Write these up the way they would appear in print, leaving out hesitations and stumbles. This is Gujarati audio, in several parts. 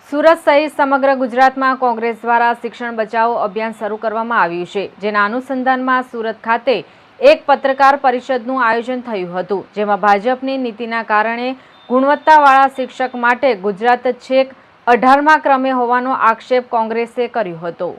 સુરત સહિત સમગ્ર ગુજરાતમાં કોંગ્રેસ દ્વારા શિક્ષણ બચાવો અભિયાન શરૂ કરવામાં આવ્યું છે, જેના અનુસંધાનમાં સુરત ખાતે એક પત્રકાર પરિષદનું આયોજન થયું હતું, જેમાં ભાજપની નીતિના કારણે ગુણવત્તાવાળા શિક્ષક માટે ગુજરાત છેક 18મા ક્રમે હોવાનો આક્ષેપ કોંગ્રેસે કર્યો હતો।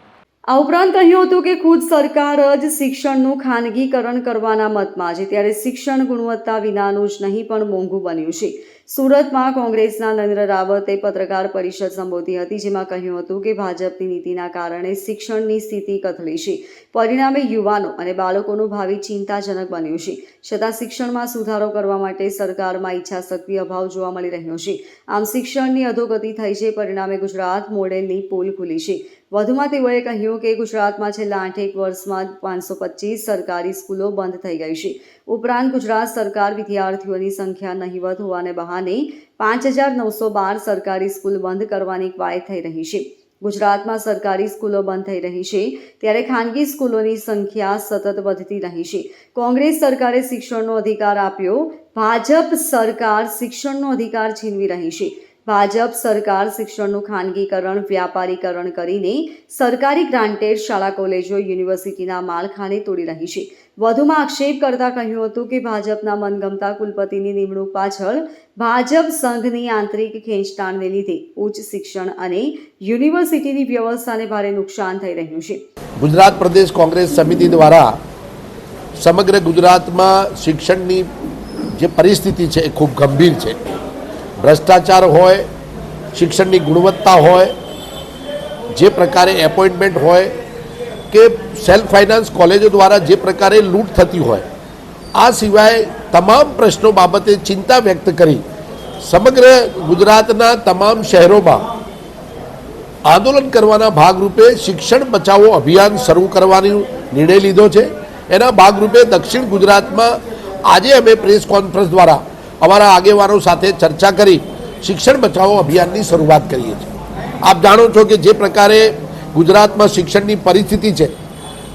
આ ઉપરાંત કહ્યું હતું કે ખુદ સરકાર જ શિક્ષણનું ખાનગીકરણ કરવાના મતમાં છે, ત્યારે શિક્ષણ ગુણવત્તા વિનાનું જ નહીં પણ મોંઘું બન્યું છે। સુરતમાં કોંગ્રેસના નરેન્દ્ર રાવતે પત્રકાર પરિષદ સંબોધી હતી, જેમાં કહ્યું હતું કે ભાજપની નીતિના કારણે શિક્ષણની સ્થિતિ કથળી છે, પરિણામે યુવાનો અને બાળકોનું ભાવિ ચિંતાજનક બન્યું છે। છતાં શિક્ષણમાં સુધારો કરવા માટે સરકારમાં ઈચ્છાશક્તિ અભાવ જોવા મળી રહ્યો છે। આમ શિક્ષણની અધોગતિ થઈ છે, પરિણામે ગુજરાત મોડેલની પોલ ખુલી છે। વધુમાં તેઓએ કહ્યું કે ગુજરાતમાં છેલ્લા 8 વર્ષમાં 525 સરકારી સ્કૂલો બંધ થઈ ગઈ છે। ઉપરાંત ગુજરાત સરકાર વિદ્યાર્થીઓની સંખ્યા નહિવત હોવાને બહાને 5912 સરકારી સ્કૂલ બંધ કરવાની કવાયત થઈ રહી છે। ગુજરાતમાં સરકારી સ્કૂલો બંધ થઈ રહી છે, ત્યારે ખાનગી સ્કૂલોની સંખ્યા સતત વધતી રહી છે। કોંગ્રેસ સરકારે શિક્ષણનો અધિકાર આપ્યો, ભાજપ સરકાર શિક્ષણનો અધિકાર છીનવી રહી છે। ભાજપ સરકાર શિક્ષણનું ખાનગીકરણ, વ્યાપારીકરણ કરીને સરકારી ગ્રાન્ટેડ શાળા, કોલેજો, યુનિવર્સિટીના માળખાને તોડી રહી છે। વધુમાં આક્ષેપ કરતા કહ્યું હતું કે ભાજપના મનગમતા કુલપતિની નિમણૂક પાછળ ભાજપ સંઘની આંતરિક ખેંચતાણને લીધે ઉચ્ચ શિક્ષણ અને યુનિવર્સિટીની વ્યવસ્થાને ભારે નુકસાન થઈ રહ્યું છે। ગુજરાત પ્રદેશ કોંગ્રેસ સમિતિ દ્વારા સમગ્ર ગુજરાતમાં શિક્ષણની જે પરિસ્થિતિ છે એ ખૂબ ગંભીર છે। ભ્રષ્ટાચાર હોય, શિક્ષણની ગુણવત્તા હોય, જે પ્રકારે એપોઇન્ટમેન્ટ હોય કે સેલ્ફ ફાઇનાન્સ કોલેજો દ્વારા જે પ્રકારે લૂંટ થતી હોય, આ સિવાય તમામ પ્રશ્નો બાબતે ચિંતા વ્યક્ત કરી સમગ્ર ગુજરાતના તમામ શહેરોમાં આંદોલન કરવાના ભાગરૂપે શિક્ષણ બચાવો અભિયાન શરૂ કરવાનો નિર્ણય લીધો છે। એના ભાગરૂપે દક્ષિણ ગુજરાતમાં આજે અમે પ્રેસ કોન્ફરન્સ દ્વારા અમારા આગેવાનો સાથે ચર્ચા કરી શિક્ષણ બચાવો અભિયાનની શરૂઆત કરીએ છીએ। આપ જાણો છો કે જે પ્રકારે ગુજરાતમાં શિક્ષણની પરિસ્થિતિ છે,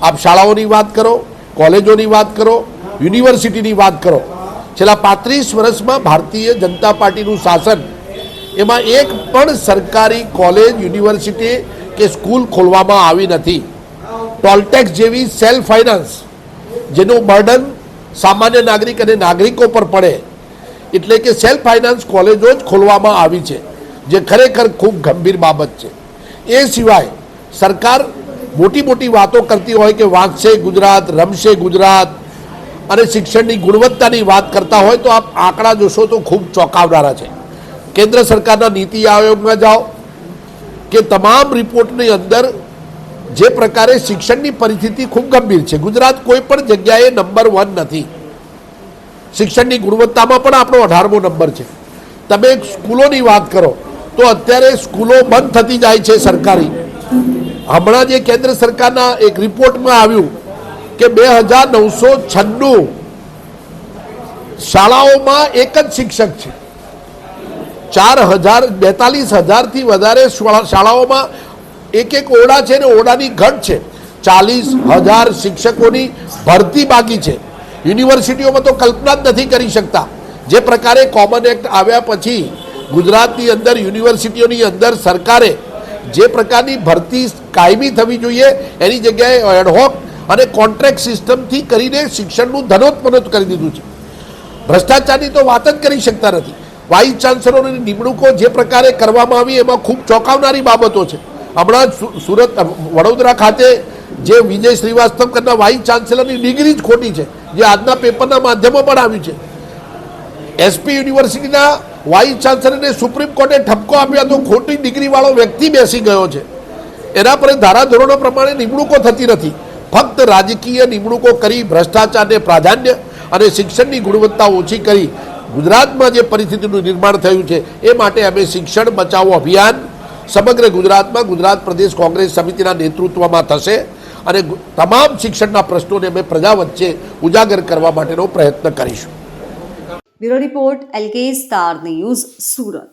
આપ શાળાઓની વાત કરો, કોલેજોની વાત કરો, યુનિવર્સિટીની વાત કરો, છેલ્લા 35 વર્ષમાં ભારતીય જનતા પાર્ટીનું શાસન, એમાં એક પણ સરકારી કોલેજ, યુનિવર્સિટી કે સ્કૂલ ખોલવામાં આવી નથી। ટોલટેક્સ જેવી સેલ્ફ ફાઇનાન્સ જેનું બર્ડન સામાન્ય નાગરિક અને નાગરિકો પર પડે, એટલે કે સેલ્ફ ફાઇનાન્સ કોલેજો જ ખોલવામાં આવી છે, જે ખરેખર ખૂબ ગંભીર બાબત છે। એ સિવાય સરકાર મોટી મોટી વાતો કરતી હોય કે વાંચશે ગુજરાત, રમશે ગુજરાત અને શિક્ષણની ગુણવત્તાની વાત કરતા હોય તો આપ આંકડા જોશો તો ખૂબ ચોંકાવનારા છે। કેન્દ્ર સરકારના નીતિ આયોગમાં જાઓ કે તમામ રિપોર્ટની અંદર જે પ્રકારે શિક્ષણની પરિસ્થિતિ ખૂબ ગંભીર છે। ગુજરાત કોઈ પણ જગ્યાએ નંબર 1 નથી। શિક્ષણની ગુણવત્તામાં પણ આપણો 18મો નંબર છે। તમે સ્કૂલોની વાત કરો તો અત્યારે સ્કૂલો બંધ થતી જાય છે સરકારી। હમણાં જે કેન્દ્ર સરકારના એક રિપોર્ટમાં આવ્યું કે 2996 શાળાઓમાં એક જ શિક્ષક છે। 42,000થી વધારે શાળાઓમાં એક ઓરડા છે ને ઓરડાની ઘટ છે। 40,000 શિક્ષકોની ભરતી બાકી છે। યુનિવર્સિટીઓમાં તો કલ્પના જ નથી કરી શકતા। જે પ્રકારે કોમન એક્ટ આવ્યા પછી ગુજરાતની અંદર યુનિવર્સિટીઓની અંદર સરકારે જે પ્રકારની ભરતી કાયમી થવી જોઈએ એની જગ્યાએ એડહોક અને કોન્ટ્રાક્ટ સિસ્ટમથી કરીને શિક્ષણનું ધનોત્પન્ન કરી દીધું છે। ભ્રષ્ટાચારની તો વાત જ કરી શકતા નથી। વાઇસ ચાન્સલરોની નિમણૂકો જે પ્રકારે કરવામાં આવી એમાં ખૂબ ચોંકાવનારી બાબતો છે। હમણાં સુરત, વડોદરા ખાતે જે વિજય શ્રીવાસ્તવ કરના વાઇસ ચાન્સલરની ડિગ્રી જ ખોટી છે, જે આજના પેપરના માધ્યમમાં પણ આવ્યું છે। એસપી યુનિવર્સિટીના વાઇસ ચાન્સલરને સુપ્રીમ કોર્ટે ઠપકો આપ્યો તો ખોટી ડિગ્રીવાળો વ્યક્તિ બેસી ગયો છે। એના પર ધારાધોરણો પ્રમાણે નિમણૂકો થતી નથી। ફક્ત રાજકીય નિમણૂકો કરી ભ્રષ્ટાચારને પ્રાધાન્ય અને શિક્ષણની ગુણવત્તા ઓછી કરી ગુજરાતમાં જે પરિસ્થિતિનું નિર્માણ થયું છે એ માટે અમે શિક્ષણ બચાવો અભિયાન સમગ્ર ગુજરાતમાં ગુજરાત પ્રદેશ કોંગ્રેસ સમિતિના નેતૃત્વમાં થશે અને તમામ શિક્ષણના પ્રશ્નોને અમે પ્રજા વચ્ચે ઉજાગર કરવા માટેનો પ્રયત્ન કરીશું। Bureau report, LK star news, Surat.